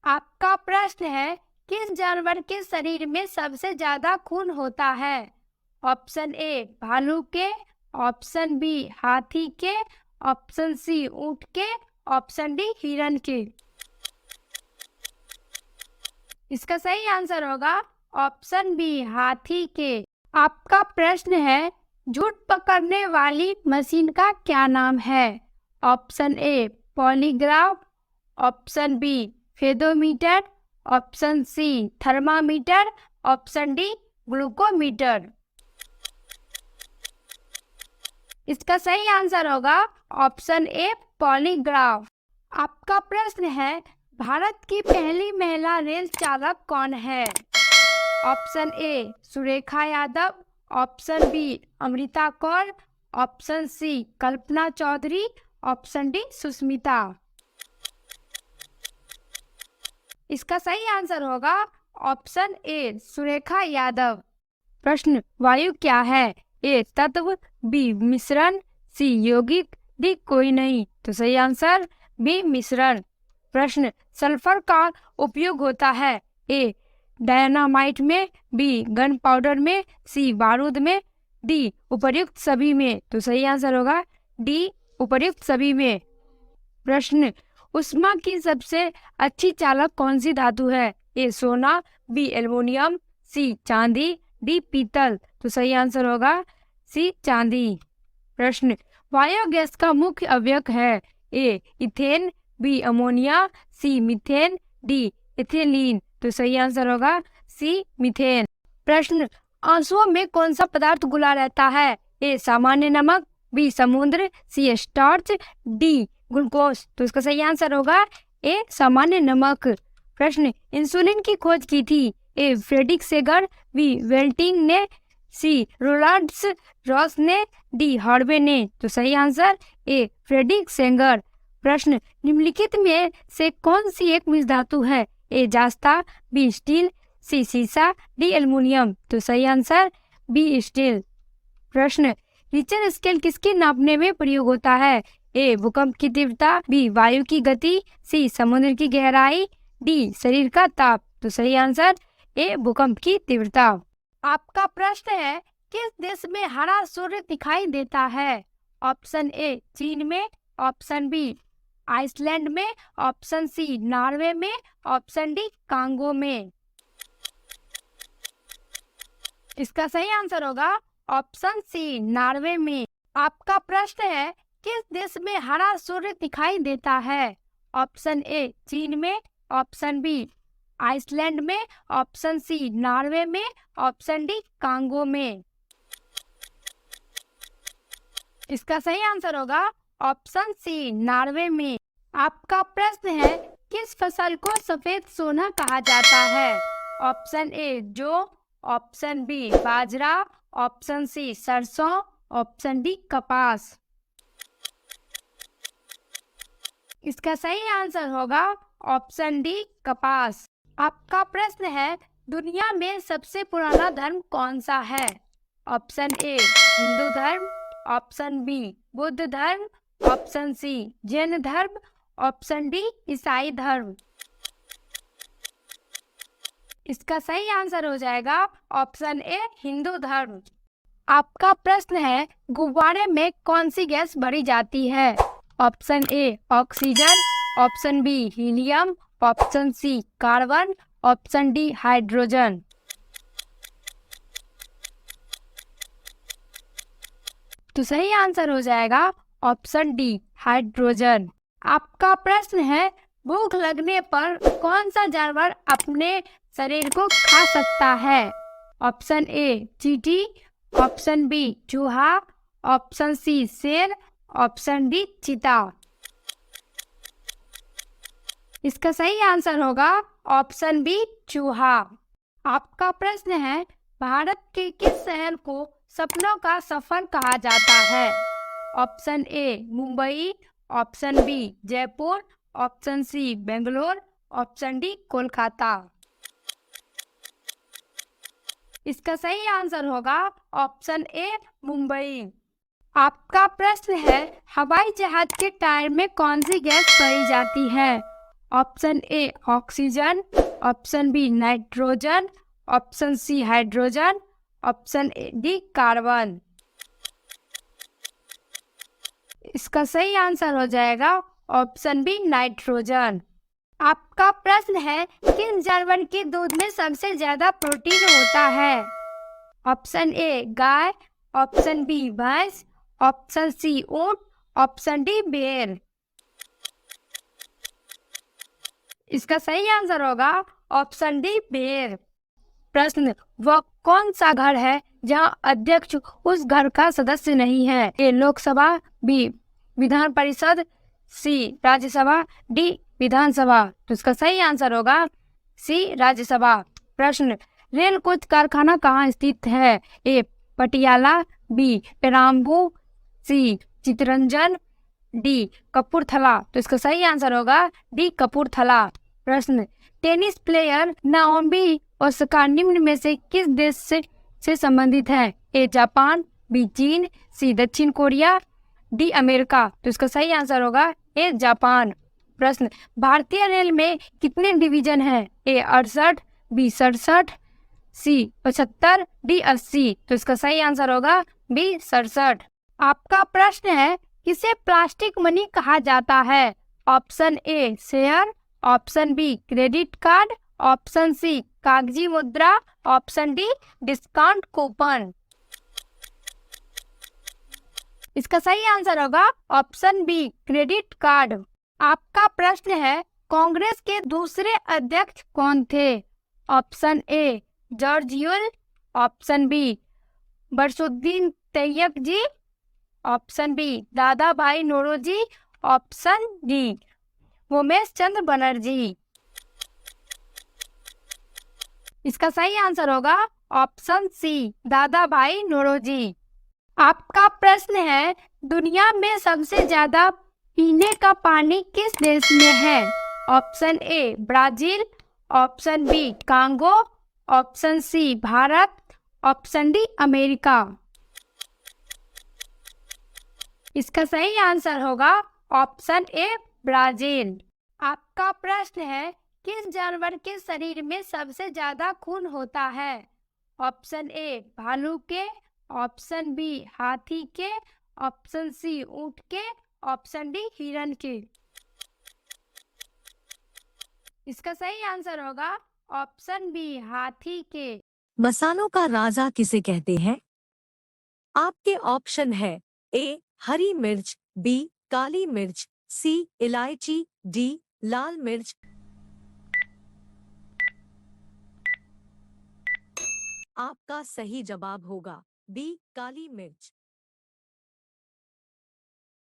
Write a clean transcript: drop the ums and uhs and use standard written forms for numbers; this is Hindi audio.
आपका प्रश्न है, किस जानवर के शरीर में सबसे ज्यादा खून होता है? ऑप्शन ए भालू के, ऑप्शन बी हाथी के, ऑप्शन सी ऊंट के, ऑप्शन डी हिरन के। इसका सही आंसर होगा ऑप्शन बी हाथी के। आपका प्रश्न है, झूठ पकड़ने वाली मशीन का क्या नाम है? Option A polygraph, option B fathometer, option C thermometer, option D glucometer. इसका सही आंसर होगा ऑप्शन ए पॉलीग्राफ। आपका प्रश्न है, भारत की पहली महिला रेल चालक कौन है? Option A Surekha Yadav, option B Amrita Kaur, option C Kalpana Chaudhary, option D Sushmita. इसका सही आंसर होगा ऑप्शन ए सुरेखा यादव। प्रश्न, वायु क्या है? ए तत्व, बी मिश्रण, सी यौगिक, डी कोई नहीं। तो सही आंसर बी मिश्रण। प्रश्न, सल्फर का उपयोग होता है ए डायनामाइट में, बी गन पाउडर में, सी बारूद में, डी उपर्युक्त सभी में। तो सही आंसर होगा डी उपर्युक्त सभी में। प्रश्न, उष्मा की सबसे अच्छी चालक कौन सी धातु है? ए सोना, बी एल्युमिनियम, सी चांदी, डी पीतल। तो सही आंसर होगा सी चांदी। प्रश्न, बायोगैस का मुख्य अवयव है ए इथेन, बी अमोनिया, सी मीथेन, डी इथेलीन। तो सही आंसर होगा सी मीथेन। प्रश्न, आंसुओं में कौन सा पदार्थ घुला रहता है? ए सामान्य नमक, बी समुद्र, सी स्टार्च, डी ग्लूकोज। तो इसका सही आंसर होगा ए सामान्य नमक। प्रश्न, इंसुलिन की खोज की थी ए फ्रेडरिक सेगर, बी वेल्टिंग ने, सी रोलांड्स रॉस ने, डी हार्वे ने। तो सही आंसर ए फ्रेडरिक सेगर। प्रश्न, निम्नलिखित में से कौन सी एक मिश्र धातु है? ए जास्ता, बी स्टील, सी सीसा, डी एल्युमिनियम। तो सही आंसर बी स्टील। प्रश्न, रिचर स्केल किसके नापने में प्रयोग होता है? ए भूकंप की तीव्रता, बी वायु की गति, सी समुद्र की गहराई, डी शरीर का ताप। तो सही आंसर ए भूकंप की तीव्रता। आपका प्रश्न है, किस देश में हरा सूर्य दिखाई देता है? ऑप्शन ए चीन में, ऑप्शन बी आइसलैंड में, ऑप्शन सी नॉर्वे में, ऑप्शन डी कांगो में। इसका सही आंसर होगा ऑप्शन सी नॉर्वे में। आपका प्रश्न है, किस देश में हरा सूर्य दिखाई देता है? ऑप्शन ए चीन में, ऑप्शन बी आइसलैंड में, ऑप्शन सी नॉर्वे में, ऑप्शन डी कांगो में। इसका सही आंसर होगा ऑप्शन सी नॉर्वे में। आपका प्रश्न है, किस फसल को सफेद सोना कहा जाता है? ऑप्शन ए जौ, ऑप्शन बी बाजरा, ऑप्शन सी सरसों, ऑप्शन डी कपास। इसका सही आंसर होगा ऑप्शन डी कपास। आपका प्रश्न है, दुनिया में सबसे पुराना धर्म कौन सा है? ऑप्शन ए हिंदू धर्म, ऑप्शन बी बुद्ध धर्म, ऑप्शन सी जैन धर्म, ऑप्शन डी ईसाई धर्म। इसका सही आंसर हो जाएगा ऑप्शन ए हिंदू धर्म। आपका प्रश्न है, गुब्बारे में कौन सी गैस भरी जाती है? Option A oxygen, option B helium, option C carbon, option D hydrogen. तो सही आंसर हो जाएगा ऑप्शन डी हाइड्रोजन। आपका प्रश्न है, भूख लगने पर कौन सा जानवर अपने शरीर को खा सकता है? ऑप्शन ए चींटी, ऑप्शन बी चूहा, ऑप्शन सी शेर, ऑप्शन डी चीता। इसका सही आंसर होगा ऑप्शन बी चूहा। आपका प्रश्न है, भारत के किस शहर को सपनों का सफर कहा जाता है? Option A Mumbai, option B Jaipur, option C Bangalore, option D Kolkata. इसका सही आंसर होगा ऑप्शन ए मुंबई। आपका प्रश्न है, हवाई जहाज के टायर में कौन सी गैस भरी जाती है? Option A oxygen, option B nitrogen, option C hydrogen, option D carbon. इसका सही आंसर हो जाएगा ऑप्शन बी नाइट्रोजन। आपका प्रश्न है किस जानवर के दूध में सबसे ज्यादा प्रोटीन होता है? ऑप्शन ए गाय, ऑप्शन बी भैंस, ऑप्शन सी ऊंट, ऑप्शन डी भेड़। इसका सही आंसर होगा ऑप्शन डी भेड़। प्रश्न, वह कौन सा घर है जहां अध्यक्ष उस घर का सदस्य नहीं है? ए लोकसभा, बी विधान परिषद, सी राज्यसभा, डी विधानसभा। तो इसका सही आंसर होगा सी राज्यसभा। प्रश्न, रेल कोच कारखाना कहाँ स्थित है? ए पटियाला, बी पेराम्बू, सी चितरंजन, डी कपूरथला। तो इसका सही आंसर होगा डी कपूरथला। प्रश्न, टेनिस प्लेयर नाओमी ओसाका निम्न में से किस देश से संबंधित है? ए जापान, बी चीन, सी दक्षिण कोरिया, डी अमेरिका। तो इसका सही आंसर होगा ए जापान। प्रश्न, भारतीय रेल में कितने डिवीजन हैं? ए 68, बी 67, सी 75, डी 80। तो इसका सही आंसर होगा बी 67। आपका प्रश्न है किसे प्लास्टिक मनी कहा जाता है? Option A share, option B credit card, option C कागजी मुद्रा, ऑप्शन डी डिस्काउंट कूपन। इसका सही आंसर होगा ऑप्शन बी क्रेडिट कार्ड। आपका प्रश्न है कांग्रेस के दूसरे अध्यक्ष कौन थे? Option A George Yule, option B Badruddin Tyabji, option B Dadabhai Naoroji, option D Umesh Chandra Banerjee. इसका सही आंसर होगा ऑप्शन सी दादा भाई नौरोजी। आपका प्रश्न है दुनिया में सबसे ज्यादा पीने का पानी किस देश में है? Option A Brazil, option B Congo, option C Bharat, option D America. इसका सही आंसर होगा ऑप्शन ए ब्राजील। आपका प्रश्न है किस जानवर के शरीर में सबसे ज्यादा खून होता है? ऑप्शन ए भालू के, ऑप्शन बी हाथी के, ऑप्शन सी ऊंट के, ऑप्शन डी हिरन के। इसका सही आंसर होगा ऑप्शन बी हाथी के। मसालों का राजा किसे कहते हैं? आपके ऑप्शन है ए हरी मिर्च, बी काली मिर्च, सी इलायची, डी लाल मिर्च। आपका सही जवाब होगा बी काली मिर्च।